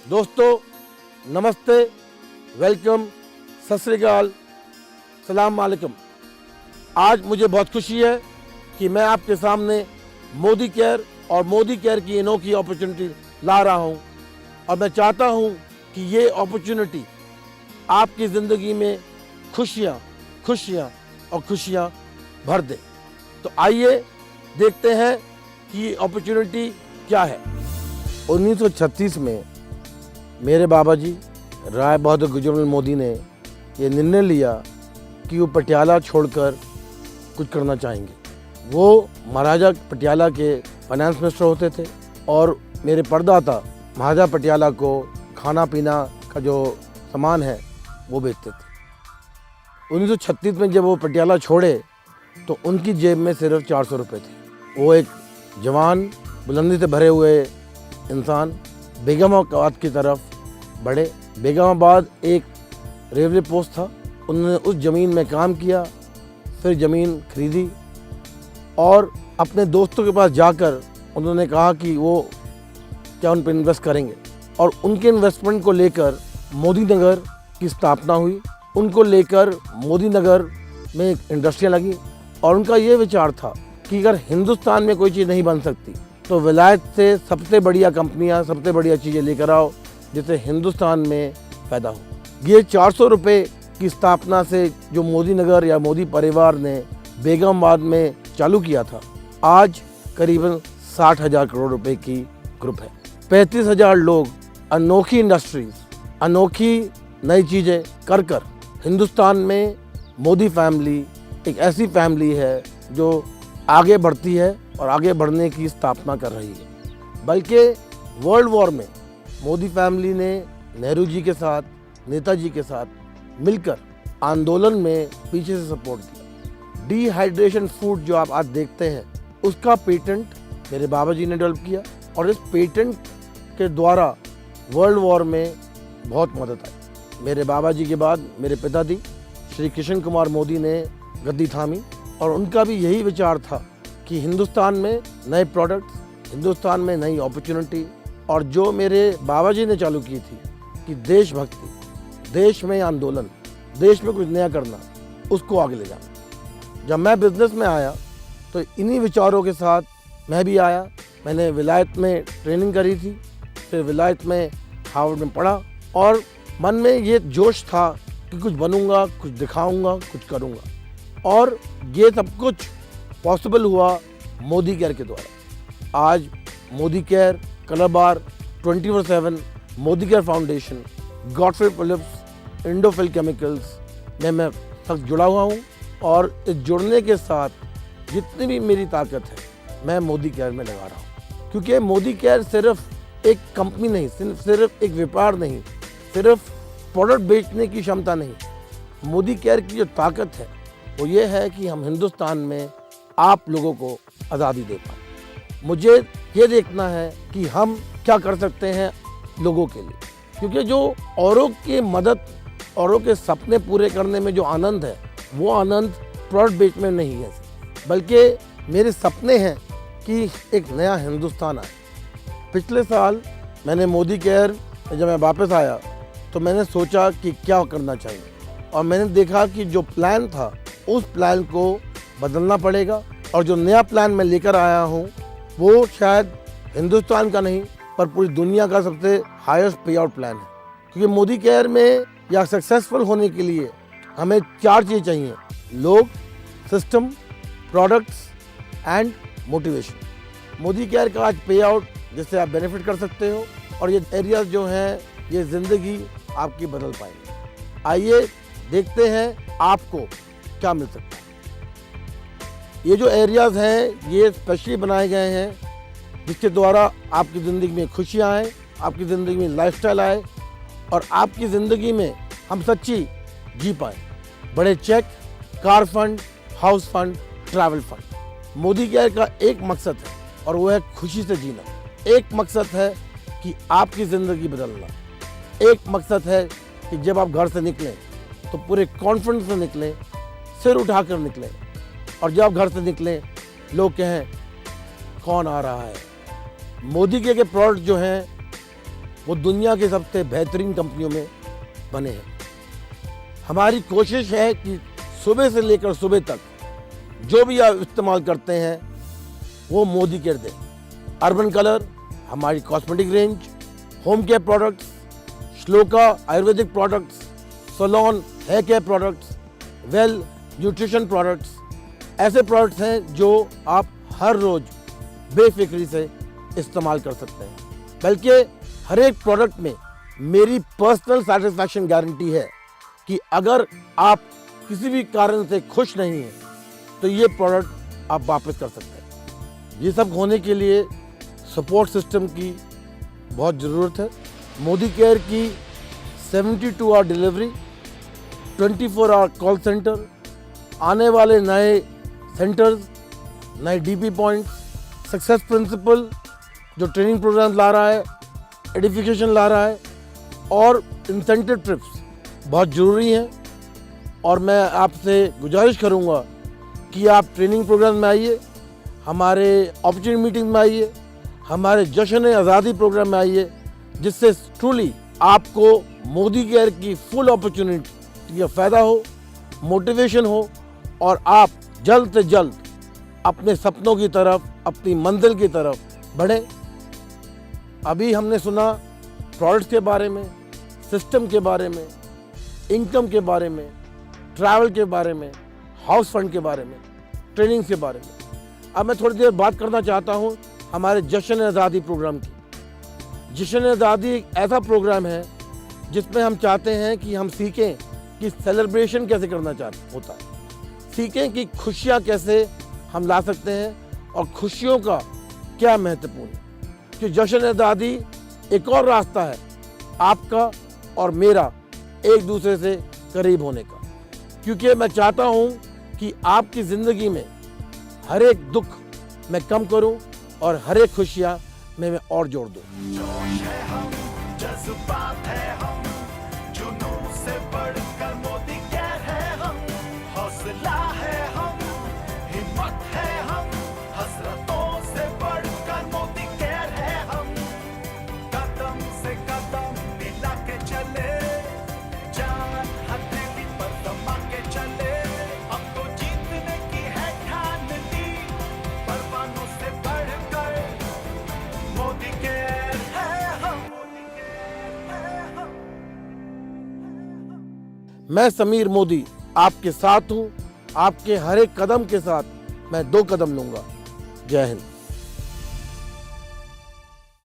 दोस्तों नमस्ते, वेलकम, सत श्री अकाल, सलाम वालेकुम। आज मुझे बहुत खुशी है कि मैं आपके सामने मोदी केयर और मोदी केयर की अनोखी अपॉर्चुनिटी ला रहा हूं और मैं चाहता हूं कि ये अपॉर्चुनिटी आपकी ज़िंदगी में खुशियां खुशियां और खुशियां भर दे। तो आइए देखते हैं कि ये अपॉर्चुनिटी क्या है। 1936 में मेरे बाबा जी राय बहादुर गुजरलाल मोदी ने ये निर्णय लिया कि वो पटियाला छोड़कर कुछ करना चाहेंगे। वो महाराजा पटियाला के फाइनेंस मिनिस्टर होते थे और मेरे परदाता महाराजा पटियाला को खाना पीना का जो सामान है वो बेचते थे। 1936 में जब वो पटियाला छोड़े तो उनकी जेब में सिर्फ 400 रुपये थे। वो एक जवान बुलंदी से भरे हुए इंसान बेगमाबाद की तरफ बढ़े। बेगमाबाद एक रेलवे पोस्ट था, उन्होंने उस ज़मीन में काम किया, फिर ज़मीन खरीदी और अपने दोस्तों के पास जाकर उन्होंने कहा कि वो क्या उन पर इन्वेस्ट करेंगे और उनके इन्वेस्टमेंट को लेकर मोदी नगर की स्थापना हुई। उनको लेकर मोदी नगर में एक इंडस्ट्रियाँ लगी और उनका ये विचार था कि अगर हिंदुस्तान में कोई चीज़ नहीं बन सकती तो विलायत से सबसे बढ़िया कंपनियां, सबसे बढ़िया चीज़ें लेकर आओ जिससे हिंदुस्तान में फ़ायदा हो। ये 400 रुपये की स्थापना से जो मोदी नगर या मोदी परिवार ने बेगमाबाद में चालू किया था, आज करीबन 60,000 करोड़ रुपए की ग्रुप है। 35,000 लोग अनोखी इंडस्ट्रीज, अनोखी नई चीज़ें कर कर हिंदुस्तान में मोदी फैमिली एक ऐसी फैमिली है जो आगे बढ़ती है और आगे बढ़ने की स्थापना कर रही है। बल्कि वर्ल्ड वॉर में मोदी फैमिली ने नेहरू जी के साथ, नेताजी के साथ मिलकर आंदोलन में पीछे से सपोर्ट किया। डिहाइड्रेशन फूड जो आप आज देखते हैं उसका पेटेंट मेरे बाबा जी ने डेवलप किया और इस पेटेंट के द्वारा वर्ल्ड वॉर में बहुत मदद आई। मेरे बाबा जी के बाद मेरे पिताजी श्री कृष्ण कुमार मोदी ने गद्दी थामी और उनका भी यही विचार था कि हिंदुस्तान में नए प्रोडक्ट्स, हिंदुस्तान में नई अपॉर्चुनिटी और जो मेरे बाबा जी ने चालू की थी कि देशभक्ति, देश में आंदोलन, देश में कुछ नया करना, उसको आगे ले जाना। जब मैं बिजनेस में आया तो इन्हीं विचारों के साथ मैं भी आया। मैंने विलायत में ट्रेनिंग करी थी, फिर विलायत में हार्वर्ड में पढ़ा और मन में ये जोश था कि कुछ बनूंगा, कुछ दिखाऊंगा, कुछ करूंगा और ये सब कुछ पॉसिबल हुआ मोदी केयर के द्वारा। आज मोदी केयर, कलर बार, 24/7, Modi care foundation, Godfrey Phillips, Indofil chemicals में मैं सख्त जुड़ा हुआ हूँ और इस जुड़ने के साथ जितनी भी मेरी ताकत है मैं मोदी केयर में लगा रहा हूँ। क्योंकि मोदी केयर सिर्फ एक कंपनी नहीं, सिर्फ एक व्यापार नहीं, सिर्फ प्रोडक्ट बेचने की क्षमता नहीं। मोदी केयर की जो ताकत है वो ये है कि हम हिंदुस्तान में आप लोगों को आज़ादी दे पाएँ। मुझे ये देखना है कि हम क्या कर सकते हैं लोगों के लिए, क्योंकि जो औरों की मदद, औरों के सपने पूरे करने में जो आनंद है वो आनंद प्रोडक्ट बेचने में नहीं है, बल्कि मेरे सपने हैं कि एक नया हिंदुस्तान आए। पिछले साल मैंने मोदी केयर जब मैं वापस आया तो मैंने सोचा कि क्या करना चाहिए और मैंने देखा कि जो प्लान था उस प्लान को बदलना पड़ेगा और जो नया प्लान मैं लेकर आया हूँ वो शायद हिंदुस्तान का नहीं पर पूरी दुनिया का सबसे हाईएस्ट पे आउट प्लान है। क्योंकि मोदी केयर में या सक्सेसफुल होने के लिए हमें 4 चीज़ चाहिए: लोग, system, products and motivation. Modi care का आज पे आउट जिससे आप बेनिफिट कर सकते हो और ये एरियाज जो हैं ये ज़िंदगी आपकी बदल पाएंगे। आइए देखते हैं आपको क्या मिल सकता है। ये जो एरियाज़ हैं ये स्पेशली बनाए गए हैं जिसके द्वारा आपकी ज़िंदगी में खुशियाँ आए, आपकी ज़िंदगी में लाइफस्टाइल आए और आपकी ज़िंदगी में हम सच्ची जी पाएँ। बड़े cheque, car fund, house fund, travel fund. Modi care का एक मकसद है और वो है खुशी से जीना। एक मकसद है कि आपकी ज़िंदगी बदलना। एक मकसद है कि जब आप घर से निकलें तो पूरे कॉन्फिडेंस से निकलें, सिर उठाकर निकलें और जब आप घर से निकलें लोग कहें कौन आ रहा है। मोदी के प्रोडक्ट जो हैं वो दुनिया के सबसे बेहतरीन कंपनियों में बने हैं। हमारी कोशिश है कि सुबह से लेकर सुबह तक जो भी आप इस्तेमाल करते हैं वो मोदी केयर दें। अर्बन कलर हमारी cosmetic range, home care products, Shloka ayurvedic products, salon hair care products, well nutrition products, ऐसे प्रोडक्ट्स हैं जो आप हर रोज बेफिक्री से इस्तेमाल कर सकते हैं। बल्कि हर एक प्रोडक्ट में मेरी पर्सनल सेटिस्फैक्शन गारंटी है कि अगर आप किसी भी कारण से खुश नहीं हैं तो ये प्रोडक्ट आप वापस कर सकते हैं। ये सब होने के लिए सपोर्ट सिस्टम की बहुत ज़रूरत है। मोदी केयर की 72 hour delivery, 24 hour call centre, आने वाले नए सेंटर्स, नए डीपी पॉइंट्स, सक्सेस प्रिंसिपल जो ट्रेनिंग प्रोग्राम ला रहा है, एडिफिकेशन ला रहा है और इंसेंटिव ट्रिप्स बहुत ज़रूरी हैं। और मैं आपसे गुजारिश करूंगा कि आप ट्रेनिंग प्रोग्राम में आइए, हमारे अपॉर्चुनिटी मीटिंग में आइए, हमारे जश्न आज़ादी प्रोग्राम में आइए, जिससे ट्रूली आपको मोदी केयर की फुल अपॉर्चुनिटी का फ़ायदा हो, मोटिवेशन हो और आप जल्द से जल्द अपने सपनों की तरफ, अपनी मंजिल की तरफ बढ़ें। अभी हमने सुना प्रोडक्ट्स के बारे में, सिस्टम के बारे में, इनकम के बारे में, ट्रैवल के बारे में, हाउस फंड के बारे में, ट्रेनिंग के बारे में। अब मैं थोड़ी देर बात करना चाहता हूँ हमारे जश्न आज़ादी प्रोग्राम की। जश्न आज़ादी एक ऐसा प्रोग्राम है जिसमें हम चाहते हैं कि हम सीखें कि सेलिब्रेशन कैसे करना होता है, सीखें कि खुशियाँ कैसे हम ला सकते हैं और खुशियों का क्या महत्वपूर्ण है। कि जश्न आज़ादी एक और रास्ता है आपका और मेरा एक दूसरे से करीब होने का, क्योंकि मैं चाहता हूं कि आपकी ज़िंदगी में हर एक दुख मैं कम करूं और हर एक खुशियां मैं और जोड़ दूं। जोश है हम, जज्बात है हम, जुनून से बढ़कर मोदी केयर है हम, हौसला है हम, हिम्मत है हम, हसरतों से बढ़कर मोदी केयर है हम, कदम से कदम मिला के चले, जान हथेली पर दबा के चले, अब तो जीतने की है ठान ली, परवानों से बढ़कर मोदी केयर है हम। मैं समीर मोदी आपके साथ हूं, आपके हर एक कदम के साथ मैं 2 कदम लूंगा। जय हिंद।